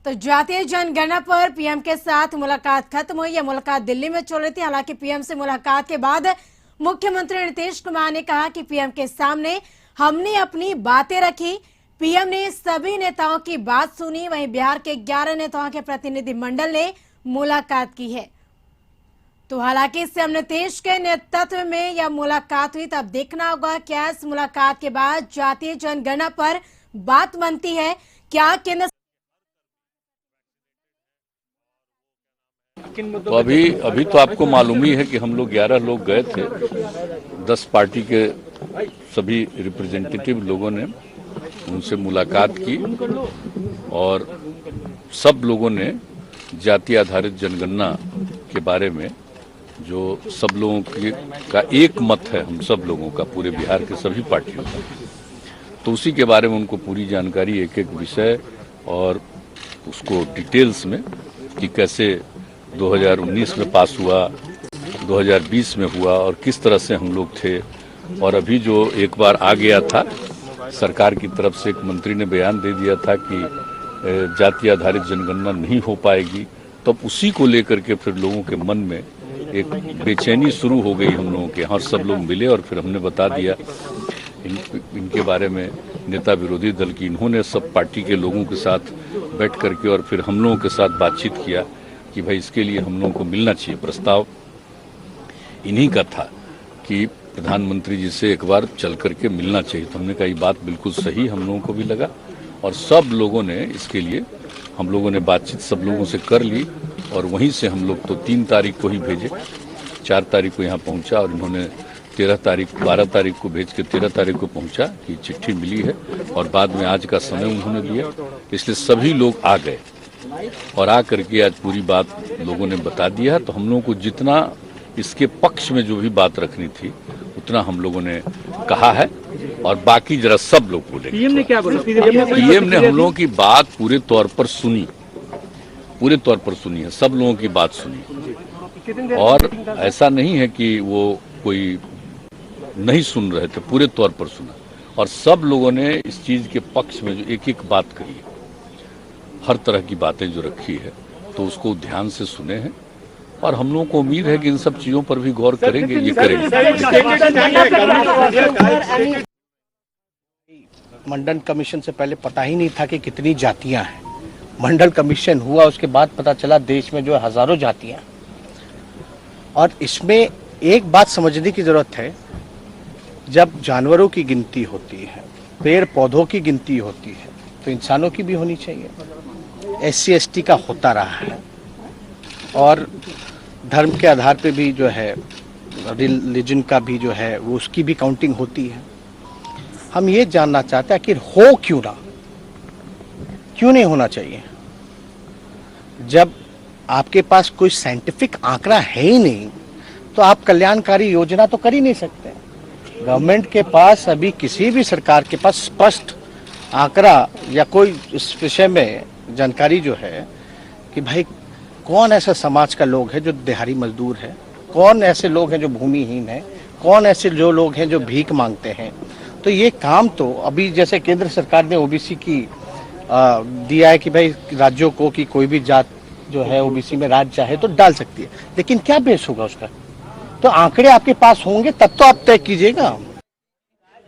तो जातीय जनगणना पर पीएम के साथ मुलाकात खत्म हुई। यह मुलाकात दिल्ली में चल रही थी। हालांकि पीएम से मुलाकात के बाद मुख्यमंत्री नीतीश कुमार ने कहा कि पीएम के सामने हमने अपनी बातें रखी। पीएम ने सभी नेताओं की बात सुनी। वहीं बिहार के 11 नेताओं के प्रतिनिधिमंडल ने मुलाकात की है। तो हालांकि सीएम नीतीश के नेतृत्व में यह मुलाकात हुई। तब देखना होगा क्या इस मुलाकात के बाद जातीय जनगणना पर बात बनती है। क्या केंद्र तो अभी तो आपको मालूम ही है कि हम लोग 11 लोग गए थे। 10 पार्टी के सभी रिप्रेजेंटेटिव लोगों ने उनसे मुलाकात की और सब लोगों ने जाति आधारित जनगणना के बारे में जो सब लोगों का एक मत है, हम सब लोगों का, पूरे बिहार के सभी पार्टियों का, तो उसी के बारे में उनको पूरी जानकारी, एक एक विषय और उसको डिटेल्स में कि कैसे 2019 में पास हुआ, 2020 में हुआ और किस तरह से हम लोग थे। और अभी जो एक बार आ गया था, सरकार की तरफ से एक मंत्री ने बयान दे दिया था कि जाति आधारित जनगणना नहीं हो पाएगी, तब उसी को लेकर के फिर लोगों के मन में एक बेचैनी शुरू हो गई हम लोगों के यहाँ। सब लोग मिले और फिर हमने बता दिया इनके बारे में नेता विरोधी दल की, इन्होंने सब पार्टी के लोगों के साथ बैठ करके और फिर हम लोगों के साथ बातचीत किया कि भाई इसके लिए हम लोगों को मिलना चाहिए। प्रस्ताव इन्हीं का था कि प्रधानमंत्री जी से एक बार चल करके मिलना चाहिए। तो हमने कहा ये बात बिल्कुल सही हम लोगों को भी लगा और सब लोगों ने इसके लिए हम लोगों ने बातचीत सब लोगों से कर ली और वहीं से हम लोग तो 3 तारीख को ही भेजे, 4 तारीख को यहाँ पहुँचा और इन्होंने 12 तारीख को भेज के 13 तारीख को पहुँचा कि चिट्ठी मिली है और बाद में आज का समय उन्होंने दिया। इसलिए सभी लोग आ गए और आ करके आज पूरी बात लोगों ने बता दिया। तो हम लोगों को जितना इसके पक्ष में जो भी बात रखनी थी उतना हम लोगों ने कहा है और बाकी जरा सब लोग बोले। पीएम ने क्या बोला? पीएम ने हम लोगों की बात पूरे तौर पर सुनी है, सब लोगों की बात सुनी और ऐसा नहीं है कि वो कोई नहीं सुन रहे थे, पूरे तौर पर सुना और सब लोगों ने इस चीज के पक्ष में जो एक एक बात कही है, हर तरह की बातें जो रखी है, तो उसको ध्यान से सुने हैं और हम लोगों को उम्मीद है कि इन सब चीजों पर भी गौर करेंगे, ये करेंगे। मंडल कमीशन से पहले पता ही नहीं था कि कितनी जातियां हैं। मंडल कमीशन हुआ उसके बाद पता चला देश में जो है हजारों जातियां। और इसमें एक बात समझने की जरूरत है, जब जानवरों की गिनती होती है, पेड़ पौधों की गिनती होती है, तो इंसानों की भी होनी चाहिए। SC ST का होता रहा है और धर्म के आधार पे भी जो है, रिलीजन का भी जो है वो उसकी भी काउंटिंग होती है। हम ये जानना चाहते हैं कि हो क्यों नहीं होना चाहिए। जब आपके पास कोई साइंटिफिक आंकड़ा है ही नहीं तो आप कल्याणकारी योजना तो कर ही नहीं सकते। गवर्नमेंट के पास अभी किसी भी सरकार के पास स्पष्ट आंकड़ा या कोई इस विषय में जानकारी जो है कि भाई कौन ऐसा समाज का लोग है जो दिहाड़ी मजदूर है, कौन ऐसे लोग हैं जो भूमिहीन है, कौन ऐसे जो लोग हैं जो भीख मांगते हैं। तो ये काम तो अभी जैसे केंद्र सरकार ने OBC की दिया है कि भाई राज्यों को कि कोई भी जात जो है OBC में राज्य चाहे तो डाल सकती है, लेकिन क्या बेस होगा उसका? तो आंकड़े आपके पास होंगे तब तो आप तय कीजिएगा।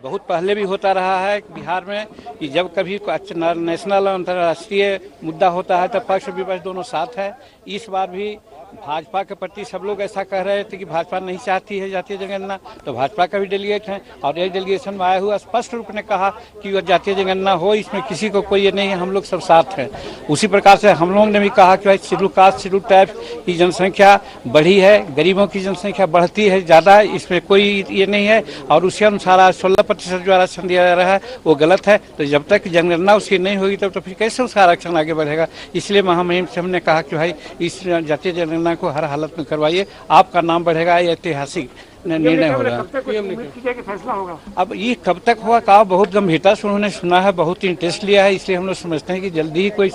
बहुत पहले भी होता रहा है बिहार में कि जब कभी नेशनल अंतर्राष्ट्रीय मुद्दा होता है तब पक्ष विपक्ष दोनों साथ है। इस बार भी भाजपा के प्रति सब लोग ऐसा कह रहे थे कि भाजपा नहीं चाहती है जातीय जनगणना, तो भाजपा का भी डेलीगेट है और एक डेलीगेशन में आया हुआ स्पष्ट रूप ने कहा कि वह जातीय जनगणना हो, इसमें किसी को कोई ये नहीं है, हम लोग सब साथ हैं। उसी प्रकार से हम लोगों ने भी कहा कि भाई शेड्यूल कास्ट शेड्यूल टाइप की जनसंख्या बढ़ी है, गरीबों की जनसंख्या बढ़ती है ज़्यादा, इसमें कोई ये नहीं है और उसी अनुसार आज 16% जो आरक्षण दिया जा रहा है वो गलत है। तो जब तक जनगणना उसकी नहीं होगी तब तो फिर कैसे उसका आरक्षण आगे बढ़ेगा। इसलिए महामहिम से हमने कहा कि भाई इस जातीय जनगणना को हर हालत में करवाइए, आपका नाम बढ़ेगा। ये ऐतिहासिक निर्णय हो रहा है। अब ये कब तक होगा का बहुत गंभीरता से उन्होंने सुना है, बहुत इंटरेस्ट लिया है, इसलिए हम लोग समझते हैं कि जल्दी ही कोई